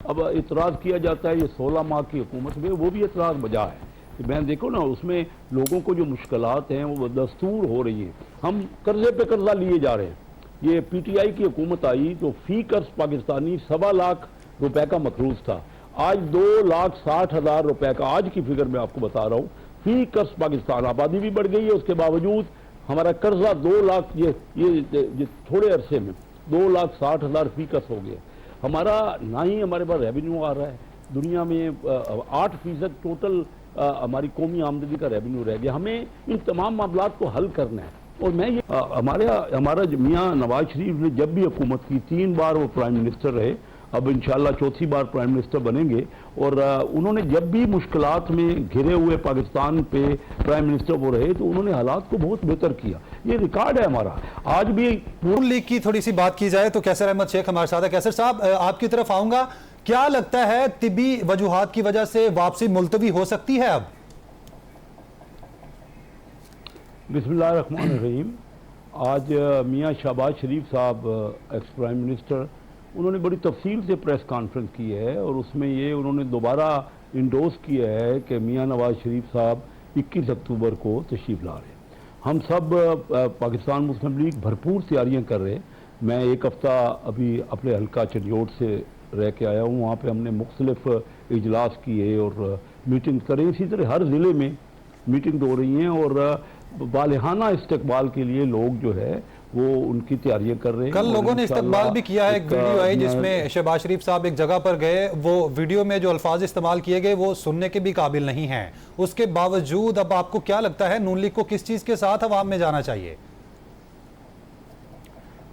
अब इतराज़ किया जाता है ये 16 माह की हुकूमत में, वो भी इतराज़ बजा है कि मैं देखो ना उसमें लोगों को जो मुश्किलात हैं वो दस्तूर हो रही हैं। हम कर्जे पे कर्जा लिए जा रहे हैं। ये पीटीआई की हुकूमत आई तो फी कर्ज पाकिस्तानी 1.25 लाख रुपए का मकरूज था, आज 2,60,000 रुपए का, आज की फिगर मैं आपको बता रहा हूँ। फी कर्ज पाकिस्तान, आबादी भी बढ़ गई है, उसके बावजूद हमारा कर्जा 2 लाख, ये थोड़े अरसे में 2,60,000 फी कर्ज हो गया। हमारा ना ही हमारे पास रेवेन्यू आ रहा है, दुनिया में 8% टोटल हमारी कौमी आमदनी का रेवेन्यू रह गया। हमें इन तमाम मामलात को हल करना है। और मैं ये हमारा मियाँ नवाज शरीफ ने जब भी हुकूमत की, 3 बार वो प्राइम मिनिस्टर रहे, अब इंशाल्लाह चौथी बार प्राइम मिनिस्टर बनेंगे, और उन्होंने जब भी मुश्किलात में घिरे हुए पाकिस्तान पे प्राइम मिनिस्टर वो रहे तो उन्होंने हालात को बहुत बेहतर किया। ये रिकॉर्ड है हमारा। आज भी नून लीग की थोड़ी सी बात की जाए तो कैसर अहमद शेख हमारे साथ है। कैसर साहब, आपकी तरफ आऊंगा, क्या लगता है तिबी वजूहात की वजह से वापसी मुलतवी हो सकती है अब? बिस्मिल्लाहिर्रहमानिर्रहीम। आज मियाँ शहबाज शरीफ साहब, एक्स प्राइम मिनिस्टर, उन्होंने बड़ी तफसील से प्रेस कॉन्फ्रेंस की है और उसमें ये उन्होंने दोबारा इंडोर्स किया है कि मियाँ नवाज शरीफ साहब 21 अक्टूबर को तशरीफ़ ला रहे हैं। हम सब पाकिस्तान मुस्लिम लीग भरपूर तैयारियां कर रहे हैं। मैं एक हफ़्ता अभी अपने हल्का चंडियोट से रह के आया हूँ, वहाँ पे हमने मुख्तलिफ इजलास किए और मीटिंग करें। इसी तरह हर ज़िले में मीटिंग हो रही हैं और बालिहाना इस्तकबाल के लिए लोग जो है वो उनकी तैयारियां कर रहे हैं। कल लोगों ने इस्तकबाल भी किया है। एक वीडियो आई जिसमें शहबाज शरीफ साहब एक जगह पर गए, वो वीडियो में जो अल्फाज इस्तेमाल किए गए वो सुनने के भी काबिल नहीं हैं। उसके बावजूद अब आपको क्या लगता है नून लीग को किस चीज के साथ अवाम में जाना चाहिए?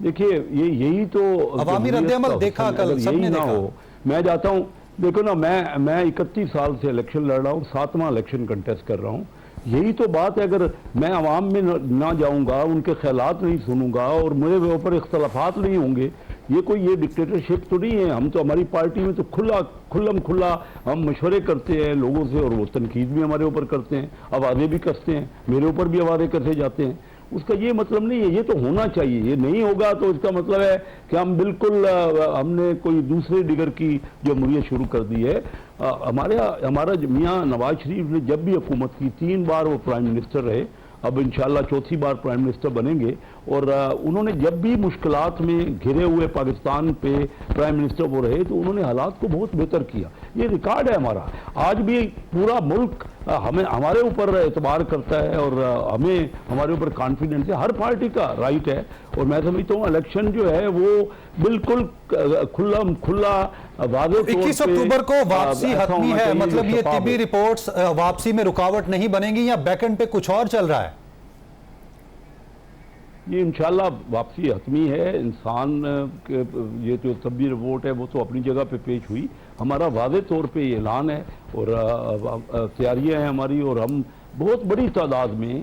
देखिए, यही तो अवामी रद्द-ए-अमल देखा कल सबने देखा। हो, मैं जाता हूँ, देखो ना, मैं 31 साल से इलेक्शन लड़ रहा हूँ, 7वां इलेक्शन कंटेस्ट कर रहा हूँ। यही तो बात है, अगर मैं आवाम में ना जाऊंगा, उनके ख्यालात नहीं सुनूंगा और मेरे ऊपर इख्तलाफात नहीं होंगे, ये डिक्टेटरशिप तो नहीं है। हम तो, हमारी पार्टी में तो खुल्लम खुल्ला हम मशवरे करते हैं लोगों से और वो तनकीद भी हमारे ऊपर करते हैं, आवाज़ें भी करते हैं, मेरे ऊपर भी आवाज़ें करते जाते हैं। उसका ये मतलब नहीं है, ये तो होना चाहिए। ये नहीं होगा तो इसका मतलब है कि हम बिल्कुल हमने कोई दूसरे डिगर की जमहूरियत शुरू कर दी है। हमारा मियाँ नवाज शरीफ ने जब भी हुकूमत की, 3 बार वो प्राइम मिनिस्टर रहे, अब इंशाल्लाह चौथी बार प्राइम मिनिस्टर बनेंगे, और उन्होंने जब भी मुश्किलात में घिरे हुए पाकिस्तान पे प्राइम मिनिस्टर वो रहे तो उन्होंने हालात को बहुत बेहतर किया। ये रिकॉर्ड है हमारा। आज भी पूरा मुल्क हमारे ऊपर एतबार करता है और हमें हमारे ऊपर कॉन्फिडेंस है। हर पार्टी का राइट है और मैं समझता हूँ इलेक्शन जो है वो बिल्कुल खुला वाज़े तौर पे 21 अक्टूबर को वापसी हतमी है, मतलब ये तिबी रिपोर्ट्स वापसी में रुकावट नहीं बनेंगी या बैकएंड पे कुछ और चल रहा है? ये इंशाल्लाह वापसी हतमी है। इंसान के ये जो तबी रिपोर्ट है वो तो अपनी जगह पे पेश हुई, हमारा वाज़े तौर पे ये ऐलान है और तैयारियां हैं हमारी, और हम बहुत बड़ी तादाद में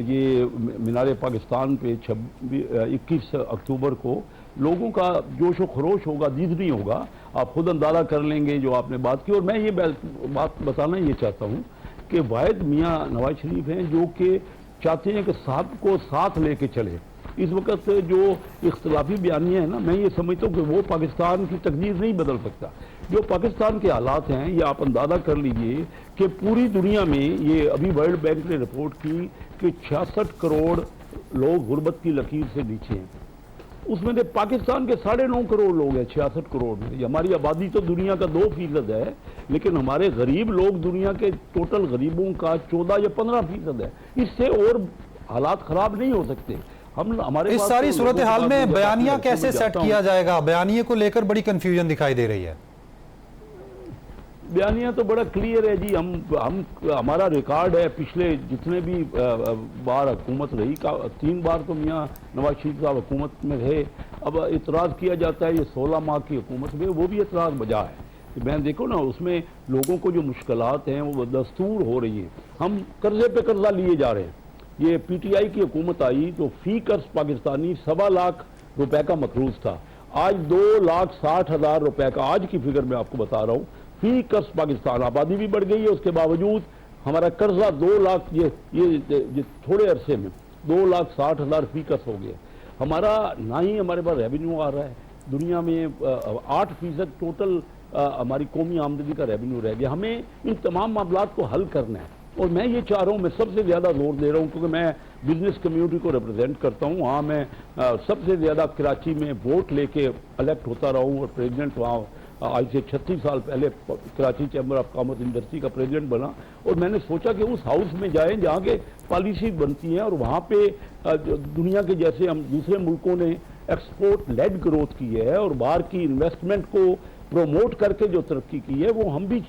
ये मीनार पाकिस्तान पे 21 अक्टूबर को लोगों का जोश व खरोश होगा, दीदनी होगा। आप खुद अंदाज़ा कर लेंगे जो आपने बात की। और मैं ये बात बताना ये चाहता हूँ कि वाहिद मियाँ नवाज शरीफ हैं जो कि चाहते हैं कि साहब को साथ लेके चले। इस वक्त जो इख्तलाफी बयानियाँ हैं ना, मैं ये समझता हूँ कि वो पाकिस्तान की तकदीर नहीं बदल सकता। जो पाकिस्तान के हालात हैं ये आप अंदाज़ा कर लीजिए कि पूरी दुनिया में, ये अभी वर्ल्ड बैंक ने रिपोर्ट की कि 66 करोड़ लोग गुर्बत की लकीर से नीचे हैं। उसमें से पाकिस्तान के 9.5 करोड़ लोग हैं 66 करोड़ में। हमारी आबादी तो दुनिया का 2% है, लेकिन हमारे गरीब लोग दुनिया के टोटल गरीबों का 14 या 15% है। इससे और हालात खराब नहीं हो सकते। हम हमारे इस सारी सूरत हाल में बयानिया कैसे सेट किया जाएगा? बयानिए को लेकर बड़ी कंफ्यूजन दिखाई दे रही है। बयानिया तो बड़ा क्लियर है जी। हमारा रिकॉर्ड है, पिछले जितने भी बार हुकूमत रही, 3 बार तो मियाँ नवाज शरीफ साहब हुकूमत में रहे। अब इतराज़ किया जाता है ये 16 माह की हुकूमत में, वो भी इतराज़ बजा है कि मैं देखो ना उसमें लोगों को जो मुश्किलात हैं वो दस्तूर हो रही हैं। हम कर्जे पे कर्जा लिए जा रहे हैं। ये पीटीआई की हुकूमत आई तो फी कर्ज पाकिस्तानी 1.25 लाख रुपए का मकरूज था, आज 2,60,000 रुपए का, आज की फिगर मैं आपको बता रहा हूँ। फी कर्ज पाकिस्तान, आबादी भी बढ़ गई है, उसके बावजूद हमारा कर्जा 2 लाख, ये थोड़े अरसे में 2,60,000 फी कर्ज हो गया। हमारा ना ही हमारे पास रेवेन्यू आ रहा है, दुनिया में 8% टोटल हमारी कौमी आमदनी का रेवेन्यू रह गया। हमें इन तमाम मामलात को हल करना है और मैं ये चाह रहा हूँ, मैं सबसे ज़्यादा जोर दे रहा हूँ क्योंकि मैं बिजनेस कम्युनिटी को रिप्रेजेंट करता हूँ। वहाँ मैं सबसे ज़्यादा कराची में वोट लेके इलेक्ट होता रहा हूँ और प्रेसिडेंट वहाँ आज से 36 साल पहले Karachi chamber of commerce industry का प्रेसिडेंट बना। और मैंने सोचा कि उस हाउस में जाएं जहाँ के पॉलिसी बनती हैं और वहाँ पे दुनिया के जैसे हम दूसरे मुल्कों ने एक्सपोर्ट लेड ग्रोथ की है और बाहर की इन्वेस्टमेंट को प्रोमोट करके जो तरक्की की है वो हम भी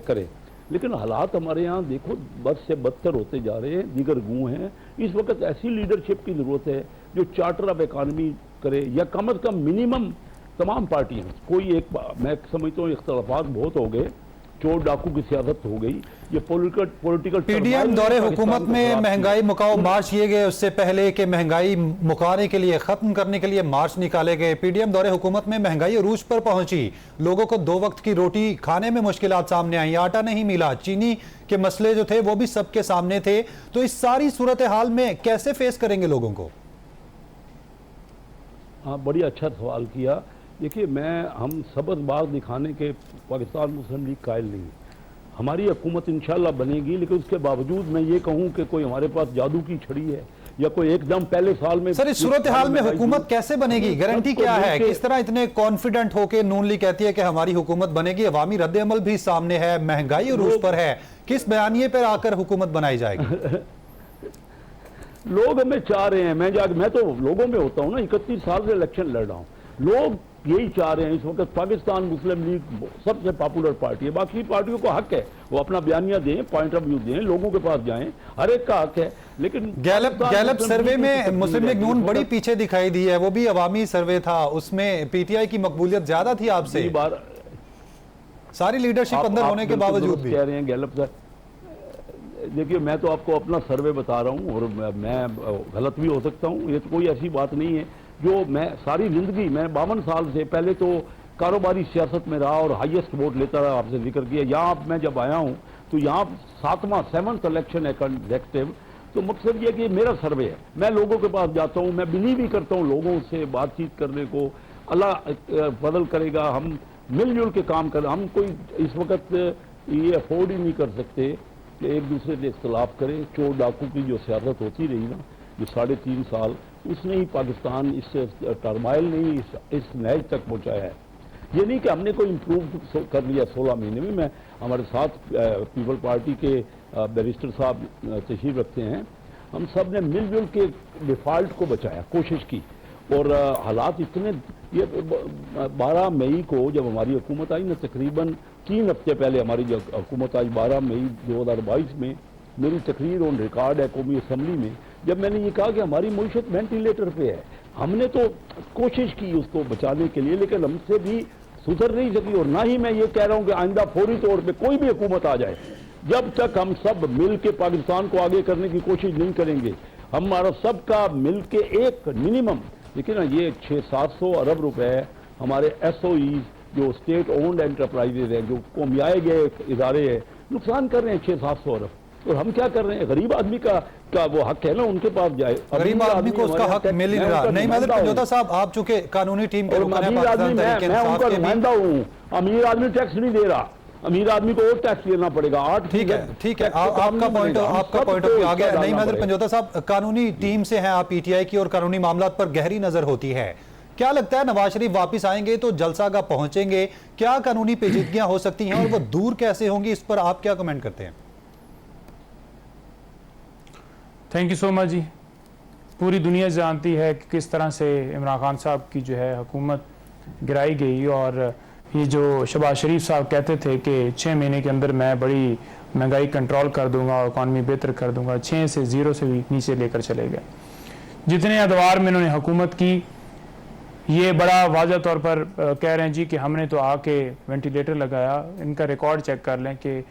करें। लेकिन हालात हमारे यहाँ देखो बद से बदतर होते जा रहे हैं, दीगर गूँ हैं। इस वक्त ऐसी लीडरशिप की ज़रूरत है जो चार्टर ऑफ इकानमी करे या कम अज़ कम मिनिमम तमाम पार्टियां, कोई एक, मैं समझता हूँ इख्तलाफात बहुत हो गए, चोर डाकू की सियासत हो गई, ये पॉलिटिकल पीडीएम दौरे हुकूमत में महंगाई मुकाओ मार्च किए गए, उससे पहले कि महंगाई मुकाने के लिए, खत्म करने के लिए मार्च निकाले गए। पीडीएम दौरे हुकूमत में महंगाई अरूज पर पहुंची, लोगों को 2 वक्त की रोटी खाने में मुश्किलात सामने आई, आटा नहीं मिला, चीनी के मसले जो थे वो भी सबके सामने थे। तो इस सारी सूरत हाल में कैसे फेस करेंगे लोगों को? हाँ, बड़ी अच्छा सवाल किया। देखिए, हम सबकबाज दिखाने के पाकिस्तान मुस्लिम लीग कायल नहीं। हमारी हुकूमत इंशाल्लाह बनेगी, लेकिन उसके बावजूद मैं ये कहूँ कि कोई हमारे पास जादू की छड़ी है या कोई एकदम पहले साल में। सर, इस सूरत हाल में हुकूमत कैसे बनेगी? गारंटी क्या है? किस तरह इतने कॉन्फिडेंट होकर नून लीग कहती है कि हमारी हुकूमत बनेगी? अवामी रद्द-ए-अमल भी सामने है, महंगाई अरूज पर है, किस बयानिए पर आकर हुकूमत बनाई जाएगी? लोग हमें चाह रहे हैं, मैं तो लोगों में होता हूँ ना, 31 साल से इलेक्शन लड़ रहा हूँ। लोग यही चाह रहे हैं। इस वक्त पाकिस्तान मुस्लिम लीग सबसे पॉपुलर पार्टी है। बाकी पार्टियों को हक है वो अपना बयानिया दें, पॉइंट ऑफ व्यू दें, लोगों के पास जाएं, हर एक का हक है। लेकिन गैलप सर्वे में मुस्लिम लीग नून बड़ी पीछे दिखाई दी है, वो भी अवामी सर्वे था, उसमें पीटीआई की मकबूलियत ज्यादा थी आपसे, सारी लीडरशिप अंदर होने के बावजूद भी। कह रहे हैं गैलप सर, देखिए मैं तो आपको अपना सर्वे बता रहा हूँ और मैं गलत भी हो सकता हूँ, ये तो कोई ऐसी बात नहीं है। जो मैं सारी जिंदगी, मैं 52 साल से पहले तो कारोबारी सियासत में रहा और हाईएस्ट वोट लेता रहा, आपसे जिक्र किया। यहाँ मैं जब आया हूँ तो यहाँ 7वां इलेक्शन है कंजेक्टिव। तो मकसद ये कि मेरा सर्वे है, मैं लोगों के पास जाता हूँ, मैं बिलीव ही करता हूँ लोगों से बातचीत करने को। अल्लाह फजल करेगा, हम मिलजुल के काम करें। हम कोई इस वक्त ये अफोर्ड ही नहीं कर सकते कि एक दूसरे से इख्तलाफ करें। चोर डाकू की जो सियासत होती रही ना ये 3.5 साल, उसने ही पाकिस्तान इस टर्माइल नहीं इस नहज तक पहुंचाया है। ये नहीं कि हमने कोई इम्प्रूव कर लिया 16 महीने में। मैं हमारे साथ पीपल पार्टी के बैरिस्टर साहब तशरीफ रखते हैं, हम सब ने मिलजुल के डिफॉल्ट को बचाया, कोशिश की। और हालात इतने, ये 12 मई को जब हमारी हुकूमत आई ना, तकरीबन 3 हफ्ते पहले हमारी जब हुकूमत आई 12 मई 2022 में, मेरी तकरीर ऑन रिकॉर्ड है कौमी असम्बली में, जब मैंने ये कहा कि हमारी मईशत वेंटिलेटर पे है। हमने तो कोशिश की उसको बचाने के लिए, लेकिन हमसे भी सुधर नहीं सकी। और ना ही मैं ये कह रहा हूँ कि आइंदा फौरी तौर पे कोई भी हुकूमत आ जाए, जब तक हम सब मिल के पाकिस्तान को आगे करने की कोशिश नहीं करेंगे, हमारा सबका मिल के एक मिनिमम, देखिए ना, ये 600-700 अरब रुपए हमारे SOEs जो स्टेट ओन्ड एंटरप्राइजेज हैं, जो कौमियाए गए इदारे हैं, नुकसान कर रहे हैं 600-700 अरब। और हम क्या कर रहे हैं? गरीब आदमी का वो हक है ना, उनके पास जाए। गरीब आदमी को उसका हक मिल ही नहीं रहा। नहीं, महदर पंजोता साहब, आप चूंकि कानूनी टीम के रुकन हैं, मैं उनका नुमाइंदा हूँ। अमीर आदमी टैक्स नहीं दे रहा, अमीर आदमी को और टैक्स देना पड़ेगा। ठीक है, आपका पॉइंट ऑफ व्यू आ गया। नहीं, महदर पंजोता साहब, कानूनी टीम से हैं आप पीटीआई की और कानूनी मामलात पर गहरी नजर होती है। क्या लगता है नवाज शरीफ वापस आएंगे तो जलसागाह पहुंचेंगे, क्या कानूनी पेचीदगियां हो सकती हैं और वो दूर कैसे होंगी? इस पर आप क्या कमेंट करते हैं? थैंक यू सो मच जी। पूरी दुनिया जानती है कि किस तरह से इमरान खान साहब की जो है हुकूमत गिराई गई, और ये जो शहबाज शरीफ साहब कहते थे कि 6 महीने के अंदर मैं बड़ी महंगाई कंट्रोल कर दूंगा और इकॉनमी बेहतर कर दूंगा, 6 से 0 से भी नीचे लेकर चले गए। जितने अदवार में इन्होंने हुकूमत की, ये बड़ा वाज़ह तौर पर कह रहे हैं जी कि हमने तो आके वेंटिलेटर लगाया। इनका रिकॉर्ड चेक कर लें कि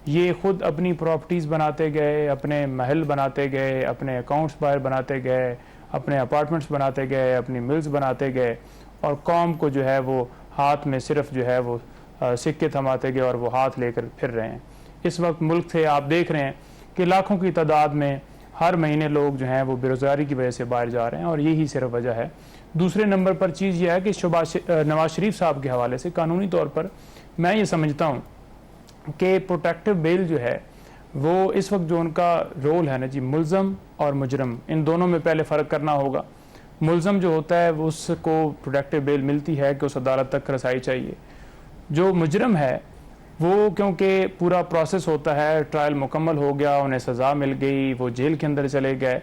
ये खुद अपनी प्रॉपर्टीज़ बनाते गए, अपने महल बनाते गए, अपने अकाउंट्स बाहर बनाते गए, अपने अपार्टमेंट्स बनाते गए, अपनी मिल्स बनाते गए, और कौम को जो है वो हाथ में सिर्फ जो है वो सिक्के थमाते गए और वो हाथ लेकर फिर रहे हैं। इस वक्त मुल्क से आप देख रहे हैं कि लाखों की तादाद में हर महीने लोग जो हैं वो बेरोज़गारी की वजह से बाहर जा रहे हैं, और यही सिर्फ वजह है। दूसरे नंबर पर चीज़ यह है कि नवाज शरीफ साहब के हवाले से कानूनी तौर पर मैं ये समझता हूँ कि प्रोटेक्टिव बेल जो है वो इस वक्त जो उनका रोल है ना जी, मुल्ज़म और मुजरम, इन दोनों में पहले फ़र्क करना होगा। मुल्ज़म जो होता है वो उसको प्रोटेक्टिव बेल मिलती है कि उस अदालत तक रसाई चाहिए। जो मुजरम है वो क्योंकि पूरा प्रोसेस होता है, ट्रायल मुकम्मल हो गया, उन्हें सज़ा मिल गई, वो जेल के अंदर चले गए,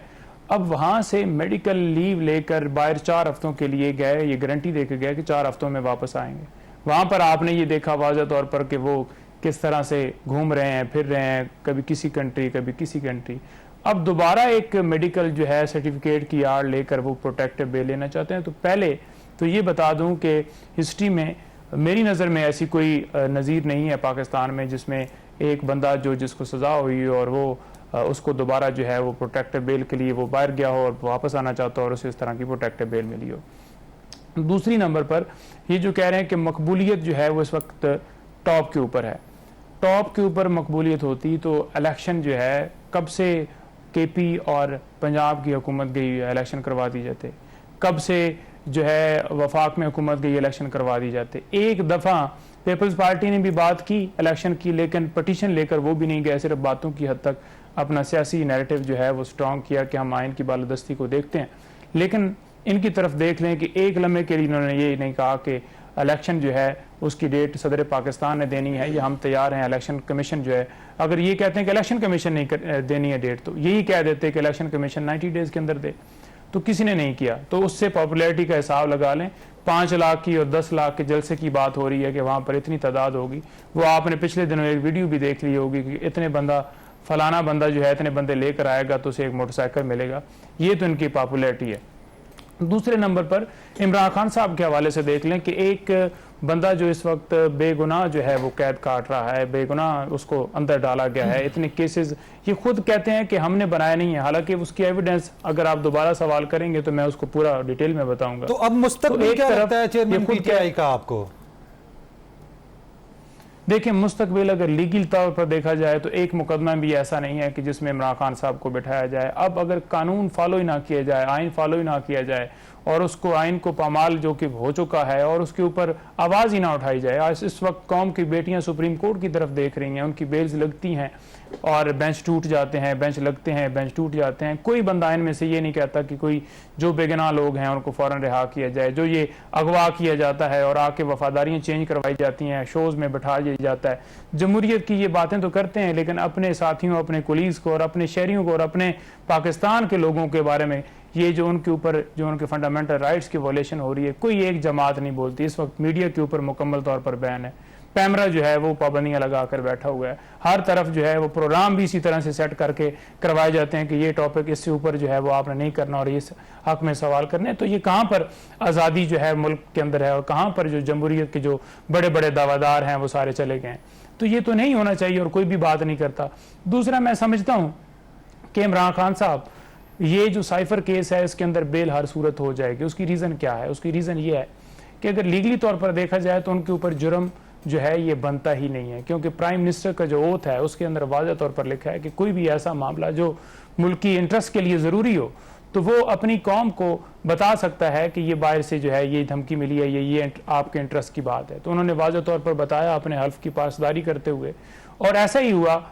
अब वहाँ से मेडिकल लीव लेकर बाहर 4 हफ्तों के लिए गए, ये गारंटी दे के गए कि 4 हफ्तों में वापस आएंगे। वहाँ पर आपने ये देखा वाज़ह तौर पर कि वो किस तरह से घूम रहे हैं, फिर रहे हैं, कभी किसी कंट्री कभी किसी कंट्री। अब दोबारा एक मेडिकल जो है सर्टिफिकेट की आड़ लेकर वो प्रोटेक्टिव बेल लेना चाहते हैं। तो पहले तो ये बता दूं कि हिस्ट्री में मेरी नज़र में ऐसी कोई नज़ीर नहीं है पाकिस्तान में जिसमें एक बंदा जो जिसको सज़ा हुई और वो उसको दोबारा जो है वो प्रोटेक्टिव बेल के लिए वो बाहर गया हो और वापस आना चाहता हो और उसे इस तरह की प्रोटेक्टिव बेल मिली हो। दूसरी नंबर पर ये जो कह रहे हैं कि मकबूलियत जो है वो इस वक्त टॉप के ऊपर है, टॉप के ऊपर मकबूलियत होती तो इलेक्शन जो है कब से केपी और पंजाब की हुकूमत गई इलेक्शन करवा दी जाते, कब से जो है वफाक में हुकूमत गई इलेक्शन करवा दी जाते। एक दफ़ा पीपल्स पार्टी ने भी बात की इलेक्शन की, लेकिन पटिशन लेकर वो भी नहीं गए, सिर्फ बातों की हद तक अपना सियासी नैरेटिव जो है वो स्ट्रॉन्ग किया कि हम आइन की बालादस्ती को देखते हैं। लेकिन इनकी तरफ देख लें कि एक लम्हे के लिए इन्होंने ये नहीं कहा कि इलेक्शन जो है उसकी डेट सदर पाकिस्तान ने देनी है, ये हम तैयार हैं। इलेक्शन कमीशन जो है अगर ये कहते हैं कि इलेक्शन कमीशन नहीं देनी है डेट, तो यही कह देते कि इलेक्शन कमीशन 90 डेज के अंदर दे, तो किसी ने नहीं किया। तो उससे पॉपुलैरिटी का हिसाब लगा लें, 5 लाख की और 10 लाख के जलसे की बात हो रही है कि वहाँ पर इतनी तादाद होगी। वो आपने पिछले दिनों एक वीडियो भी देख ली होगी कि इतने बंदा फलाना बंदा जो है इतने बंदे लेकर आएगा तो उसे एक मोटरसाइकिल मिलेगा। ये तो इनकी पॉपुलैरिटी है। दूसरे नंबर पर इमरान खान साहब के हवाले से देख लें कि एक बंदा जो इस वक्त बेगुनाह जो है वो कैद काट रहा है, बेगुनाह उसको अंदर डाला गया है। इतने केसेस ये खुद कहते हैं कि हमने बनाया नहीं है, हालांकि उसकी एविडेंस अगर आप दोबारा सवाल करेंगे तो मैं उसको पूरा डिटेल में बताऊंगा। तो अब मुस्तकबिल क्या लगता है चेयरमैन पीटीआई का आपको? देखिए, मुस्तकबिल अगर लीगल तौर पर देखा जाए तो एक मुकदमा भी ऐसा नहीं है कि जिसमें इमरान खान साहब को बिठाया जाए। अब अगर कानून फॉलो ही ना किया जाए, आइन फॉलो ही ना किया जाए और उसको आइन को पामाल जो कि हो चुका है और उसके ऊपर आवाज़ ही ना उठाई जाए। आज इस वक्त कौम की बेटियां सुप्रीम कोर्ट की तरफ देख रही हैं, उनकी बेल्स लगती हैं और बेंच टूट जाते हैं, बेंच लगते हैं, बेंच टूट जाते हैं। कोई बंदा इनमें से ये नहीं कहता कि कोई जो बेगुनाह लोग हैं उनको फ़ौरन रिहा किया जाए। जो ये अगवा किया जाता है और आके वफादारियाँ चेंज करवाई जाती हैं, शोज़ में बैठा दिया जाता है। जमहूरियत की ये बातें तो करते हैं, लेकिन अपने साथियों, अपने कुलीग्स को और अपने शहरियों को और अपने पाकिस्तान के लोगों के बारे में ये जो उनके ऊपर जो उनके फंडामेंटल राइट्स की वॉलेशन हो रही है, कोई एक जमात नहीं बोलती। इस वक्त मीडिया के ऊपर मुकम्मल तौर पर बैन है, पैमरा जो है वो पाबंदियां लगा कर बैठा हुआ है। हर तरफ जो है वो प्रोग्राम भी इसी तरह से सेट करके करवाए जाते हैं कि ये टॉपिक इससे ऊपर जो है वो आपने नहीं करना और इस हक में सवाल करने। तो ये कहाँ पर आज़ादी जो है मुल्क के अंदर है और कहाँ पर जो जमहूरियत के जो बड़े बड़े दावादार हैं वो सारे चले गए हैं। तो ये तो नहीं होना चाहिए और कोई भी बात नहीं करता। दूसरा, मैं समझता हूँ कि इमरान खान साहब ये जो साइफर केस है इसके अंदर बेल हर सूरत हो जाएगी। उसकी रीज़न क्या है? उसकी रीज़न ये है कि अगर लीगली तौर पर देखा जाए तो उनके ऊपर जुर्म जो है ये बनता ही नहीं है, क्योंकि प्राइम मिनिस्टर का जो ओथ है उसके अंदर वाज़ह तौर पर लिखा है कि कोई भी ऐसा मामला जो मुल्की इंटरेस्ट के लिए ज़रूरी हो तो वो अपनी कौम को बता सकता है कि ये बाहर से जो है ये धमकी मिली है, ये आपके इंटरेस्ट की बात है। तो उन्होंने वाज़ह तौर पर बताया अपने हल्फ की पासदारी करते हुए, और ऐसा ही हुआ